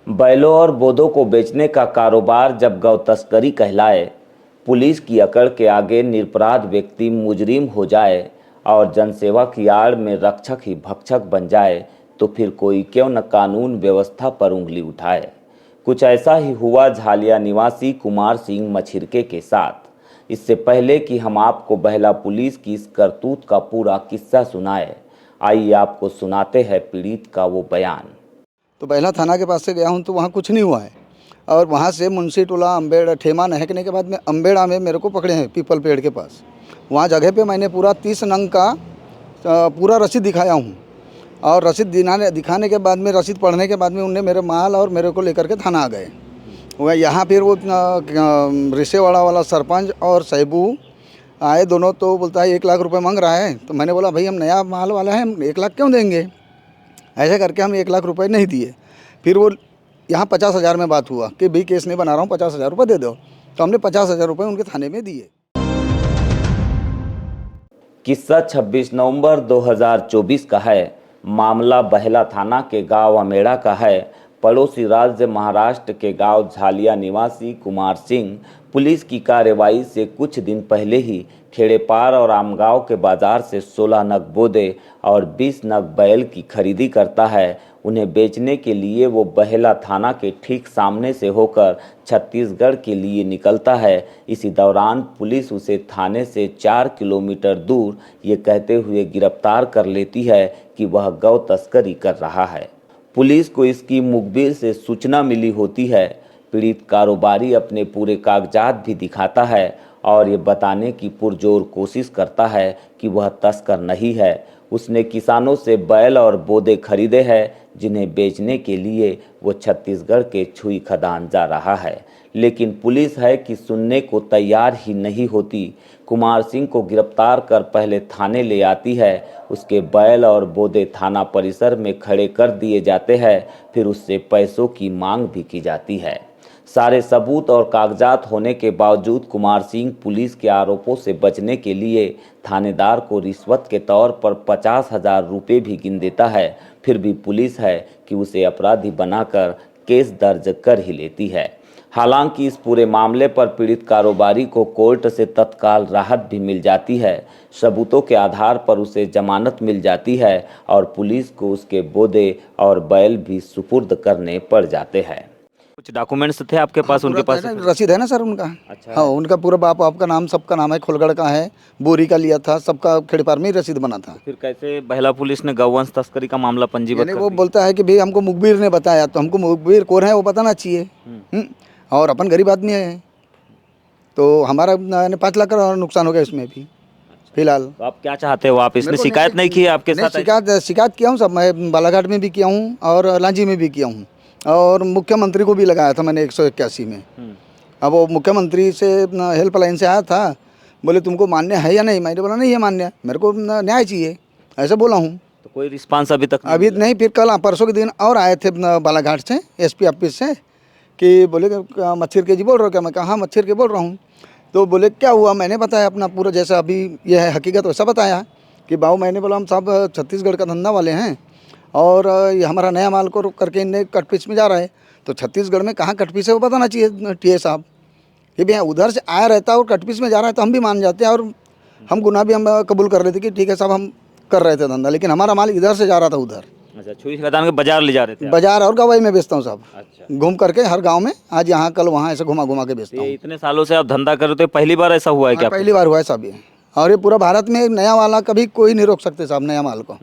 बैलों और बोदों को बेचने का कारोबार जब गौ तस्करी कहलाए, पुलिस की अकड़ के आगे निरपराध व्यक्ति मुजरिम हो जाए और जनसेवा की आड़ में रक्षक ही भक्षक बन जाए, तो फिर कोई क्यों न कानून व्यवस्था पर उंगली उठाए। कुछ ऐसा ही हुआ झालिया निवासी कुमार सिंह मछिरके के साथ। इससे पहले कि हम आपको बहला पुलिस की इस करतूत का पूरा किस्सा सुनाए, आइए आपको सुनाते हैं पीड़ित का वो बयान। तो बहला थाना के पास से गया हूँ तो वहाँ कुछ नहीं हुआ है। और वहाँ से मुंशी टोला अम्बेड़ ठेमा नहकने के बाद में अम्बेड़ा में मेरे को पकड़े हैं पीपल पेड़ के पास। वहाँ जगह पे मैंने पूरा 30 नंग का पूरा रसीद दिखाया हूँ। और रसीद दिखाने के बाद में रसीद पढ़ने के बाद में उनने मेरे माल और मेरे को लेकर के थाना आ गए। वह यहाँ फिर वो रिसेवाड़ा वाला सरपंच और साहिबू आए दोनों, तो बोलता है 1 लाख रुपए मांग रहा है। तो मैंने बोला भाई हम नया माल वाला है, हम 1 लाख क्यों देंगे। ऐसे करके हम 1 लाख रुपए नहीं दिए। फिर वो यहाँ 50,000 में बात हुआ कि भाई केस नहीं बना रहा हूँ, 50,000 रुपये दे दो। तो हमने 50,000 रुपये उनके थाने में दिए। किस्सा 26 नवंबर 2024 का है। मामला बहला थाना के गांव अमेड़ा का है। पड़ोसी राज्य महाराष्ट्र के गांव झालिया निवासी कुमार सिंह पुलिस की कार्रवाई से कुछ दिन पहले ही खेड़ेपार और आमगांव के बाजार से 16 नग बोदे और 20 नग बैल की खरीदी करता है। उन्हें बेचने के लिए वो बहला थाना के ठीक सामने से होकर छत्तीसगढ़ के लिए निकलता है। इसी दौरान पुलिस उसे थाने से 4 किलोमीटर दूर ये कहते हुए गिरफ्तार कर लेती है कि वह गौ तस्करी कर रहा है। पुलिस को इसकी मुखबिर से सूचना मिली होती है। पीड़ित कारोबारी अपने पूरे कागजात भी दिखाता है और ये बताने की पुरजोर कोशिश करता है कि वह तस्कर नहीं है। उसने किसानों से बैल और बोदे खरीदे हैं, जिन्हें बेचने के लिए वो छत्तीसगढ़ के छुई खदान जा रहा है। लेकिन पुलिस है कि सुनने को तैयार ही नहीं होती। कुमार सिंह को गिरफ्तार कर पहले थाने ले आती है। उसके बैल और बोदे थाना परिसर में खड़े कर दिए जाते हैं। फिर उससे पैसों की मांग भी की जाती है। सारे सबूत और कागजात होने के बावजूद कुमार सिंह पुलिस के आरोपों से बचने के लिए थानेदार को रिश्वत के तौर पर 50,000 रुपये भी गिन देता है। फिर भी पुलिस है कि उसे अपराधी बनाकर केस दर्ज कर ही लेती है। हालांकि इस पूरे मामले पर पीड़ित कारोबारी को कोर्ट से तत्काल राहत भी मिल जाती है। सबूतों के आधार पर उसे जमानत मिल जाती है और पुलिस को उसके बोदे और बैल भी सुपुर्द करने पड़ जाते हैं। कुछ डॉक्यूमेंट्स थे आपके पास? उनके पास रसीद है ना सर उनका। अच्छा। हाँ, उनका पूरा बाप आपका नाम सबका नाम है, खोलगढ़ का है, बोरी का लिया था, सबका खेड़ेपार में ही रसीद बना था। फिर कैसे बहला पुलिस ने गौवंश तस्करी का मामला पंजीबद्ध कर वो दिया? बोलता है कि भाई हमको मुखबिर ने बताया, तो हमको मुखबिर कौन है वो बताना चाहिए। और अपन गरीब आदमी है, तो हमारा 5 लाख का नुकसान हो गया इसमें भी फिलहाल। तो आप क्या चाहते हो? आप इसने शिकायत नहीं की है आपके साथ? शिकायत किया हूँ सब, मैं बालाघाट में भी किया हूँ और लांजी में भी किया हूँ और मुख्यमंत्री को भी लगाया था मैंने 181 में। अब वो मुख्यमंत्री से हेल्पलाइन से आया था, बोले तुमको मान्य है या नहीं। मैंने बोला नहीं है मान्य, मेरे को न्याय चाहिए, ऐसे बोला हूँ। तो कोई रिस्पांस अभी तक अभी नहीं। फिर कल परसों के दिन और आए थे बालाघाट से एसपी ऑफिस से कि बोले मच्छर के जी बोल रहे हो क्या? मैं कहा हाँ मच्छर के बोल रहा हूँ। तो बोले क्या हुआ? मैंने बताया अपना पूरा जैसा अभी यह है हकीकत वैसा बताया कि बाबू मैंने बोला हम सब छत्तीसगढ़ का धंधा वाले हैं और ये हमारा नया माल को करके इन्हें कटपीस में जा रहा है। तो छत्तीसगढ़ में कहाँ कटपीस है वो बताना चाहिए टीए साहब। ये भी उधर से आया रहता है और कटपीस में जा रहा है तो हम भी मान जाते हैं और हम गुनाह भी हम कबूल कर लेते कि ठीक है साहब हम कर रहे थे धंधा, लेकिन हमारा माल इधर से जा रहा था उधर। अच्छा, छुई खदान के बाजार ले जा रहे थे? बाजार और गवाही में बेचता हूँ साहब। अच्छा। घूम करके हर गाँव में, आज यहाँ कल वहाँ, ऐसे घुमा घुमा के बेचता हूँ। इतने सालों से आप धंधा कर रहे थे, पहली बार ऐसा हुआ है क्या? पहली बार हुआ है साहब ये। और ये पूरा भारत में नया वाला कभी कोई नहीं रोक सकते साहब नया माल को,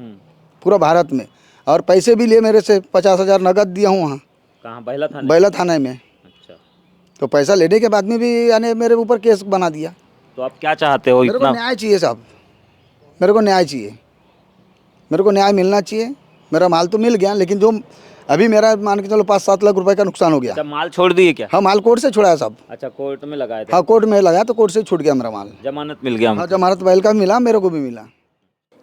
पूरा भारत में। और पैसे भी लिए मेरे से 50,000 नगद दिया हूँ वहाँ। कहाँ? बहला थाने में। अच्छा। तो पैसा लेने के बाद में भी यानी मेरे ऊपर केस बना दिया। तो आप क्या चाहते हो? मेरे को न्याय चाहिए साहब, मेरे को न्याय चाहिए, मेरे को न्याय मिलना चाहिए। मेरा माल तो मिल गया, लेकिन जो अभी मेरा मान के चलो 5-7 लाख रुपए का नुकसान हो गया। अच्छा, माल छोड़ दिए क्या? हाँ, माल कोर्ट से छुड़ाया साहब। अच्छा, कोर्ट में लगाया था? हाँ, कोर्ट में लगाया तो कोर्ट से छूट गया मेरा माल। जमानत मिल गया? हाँ, जमानत बैल का मिला, मेरे को भी मिला।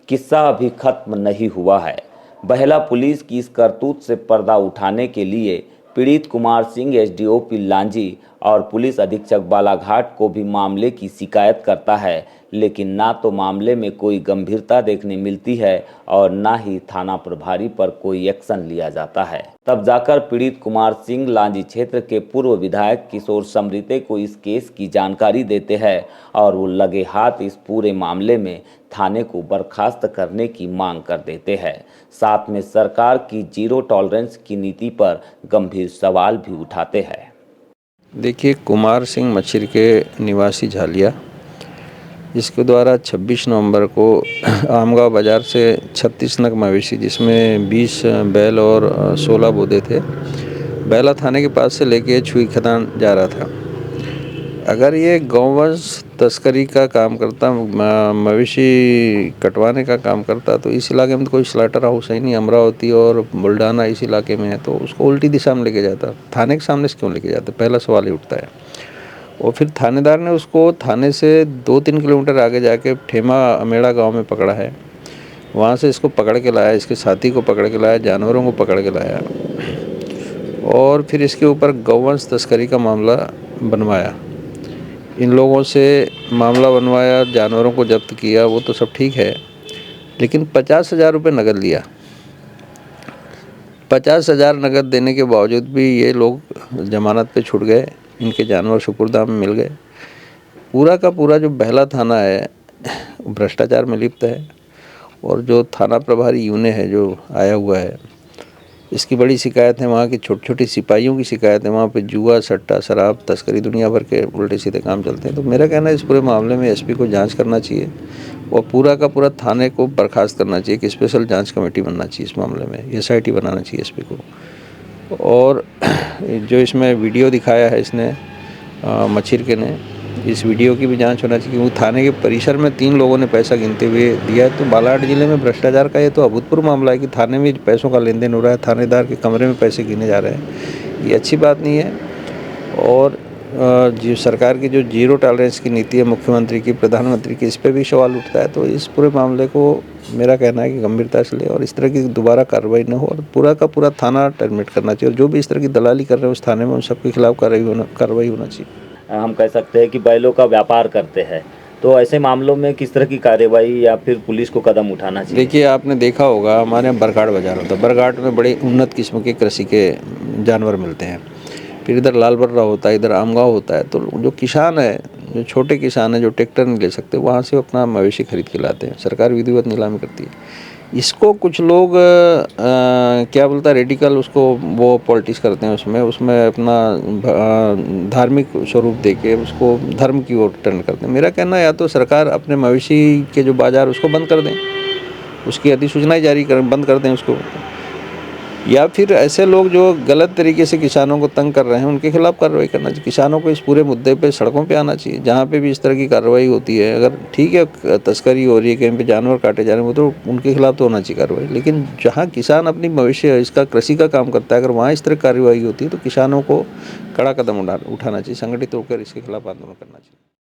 किस्सा अभी खत्म नहीं हुआ है। बहला पुलिस की इस करतूत से पर्दा उठाने के लिए पीड़ित कुमार सिंह एसडीओपी लांजी और पुलिस अधीक्षक बालाघाट को भी मामले की शिकायत करता है, लेकिन ना तो मामले में कोई गंभीरता देखने मिलती है और ना ही थाना प्रभारी पर कोई एक्शन लिया जाता है। तब जाकर पीड़ित कुमार सिंह लांजी क्षेत्र के पूर्व विधायक किशोर समरीते को इस केस की जानकारी देते हैं और वो लगे हाथ इस पूरे मामले में थाने को बर्खास्त करने की मांग कर देते हैं। साथ में सरकार की जीरो टॉलरेंस की नीति पर गंभीर सवाल भी उठाते हैं। देखिए, कुमार सिंह मच्छर के निवासी झालिया, जिसके द्वारा 26 नवंबर को आमगांव बाज़ार से 36 नग मवेशी, जिसमें 20 बैल और 16 बोदे थे, बैला थाने के पास से लेके छुई खदान जा रहा था। अगर ये गौवंश तस्करी का काम करता, मवेशी कटवाने का काम करता, तो इस इलाके में तो कोई स्लाटर हाउस है नहीं। अमरावती और बुल्ढाना इस इलाके में है, तो उसको उल्टी दिशा में लेके जाता। थाने के सामने से क्यों लेके जाता? पहला सवाल ही उठता है। और फिर थानेदार ने उसको थाने से 2-3 किलोमीटर आगे जाके ठेमा अमेड़ा गांव में पकड़ा है। वहाँ से इसको पकड़ के लाया, इसके साथी को पकड़ के लाया, जानवरों को पकड़ के लाया और फिर इसके ऊपर गौवंश तस्करी का मामला बनवाया। इन लोगों से मामला बनवाया, जानवरों को जब्त किया, वो तो सब ठीक है, लेकिन 50,000 रुपये नकद लिया। 50,000 नकद देने के बावजूद भी ये लोग जमानत पे छूट गए, इनके जानवर सुपुर्दा में मिल गए। पूरा का पूरा जो बहला थाना है भ्रष्टाचार में लिप्त है और जो थाना प्रभारी यूने है जो आया हुआ है, इसकी बड़ी शिकायत है। वहाँ की छोटी छोटी सिपाहियों की शिकायत है। वहाँ पे जुआ, सट्टा, शराब, तस्करी, दुनिया भर के उल्टे सीधे काम चलते हैं। तो मेरा कहना है इस पूरे मामले में एसपी को जांच करना चाहिए और पूरा का पूरा थाने को बर्खास्त करना चाहिए कि स्पेशल जांच कमेटी बनना चाहिए इस मामले में, एसआईटी बनाना चाहिए एसपी को। और जो इसमें वीडियो दिखाया है इसने मच्छर के ने, इस वीडियो की भी जांच होना चाहिए, क्योंकि थाने के परिसर में 3 लोगों ने पैसा गिनते हुए दिया है। तो बालाघाट जिले में भ्रष्टाचार का ये तो अभूतपूर्व मामला है कि थाने में पैसों का लेन देन हो रहा है, थानेदार के कमरे में पैसे गिने जा रहे हैं। ये अच्छी बात नहीं है। और जो सरकार की जो जीरो टॉलरेंस की नीति है मुख्यमंत्री की, प्रधानमंत्री की, इस पर भी सवाल उठता है। तो इस पूरे मामले को मेरा कहना है कि गंभीरता से ले और इस तरह की दोबारा कार्रवाई न हो और पूरा का पूरा थाना टर्मिनेट करना चाहिए। और जो भी इस तरह की दलाली कर रहे हैं उस थाने में, उन सबके खिलाफ कार्रवाई होना चाहिए। हम कह सकते हैं कि बैलों का व्यापार करते हैं, तो ऐसे मामलों में किस तरह की कार्रवाई या फिर पुलिस को कदम उठाना चाहिए? देखिए, आपने देखा होगा हमारे यहाँ बरघाट बाजार होता है। बरघाट में बड़े उन्नत किस्म के कृषि के जानवर मिलते हैं। फिर इधर लाल बर्रा होता है, इधर आमगांव होता है। तो जो किसान है, जो छोटे किसान है, जो ट्रैक्टर नहीं ले सकते, वहाँ से अपना मवेशी खरीद के लाते हैं। सरकार विधिवत नीलामी करती है। इसको कुछ लोग क्या बोलता है, रेडिकल, उसको वो पॉलिटिक्स करते हैं, उसमें अपना धार्मिक स्वरूप देके उसको धर्म की ओर टर्न करते हैं। मेरा कहना है या तो सरकार अपने मवेशी के जो बाज़ार उसको बंद कर दें, उसकी अधिसूचना जारी कर बंद कर दें उसको, या फिर ऐसे लोग जो गलत तरीके से किसानों को तंग कर रहे हैं उनके खिलाफ कार्रवाई करना चाहिए। किसानों को इस पूरे मुद्दे पे सड़कों पे आना चाहिए। जहाँ पे भी इस तरह की कार्रवाई होती है, अगर ठीक है तस्करी हो रही है, कहीं पे जानवर काटे जा रहे हैं, वो तो उनके खिलाफ तो होना चाहिए कार्रवाई। लेकिन जहाँ किसान अपनी भविष्य इसका कृषि का काम करता है, अगर वहाँ इस तरह कार्रवाई होती है तो किसानों को कड़ा कदम उठाना चाहिए, संगठित होकर इसके खिलाफ आंदोलन करना चाहिए।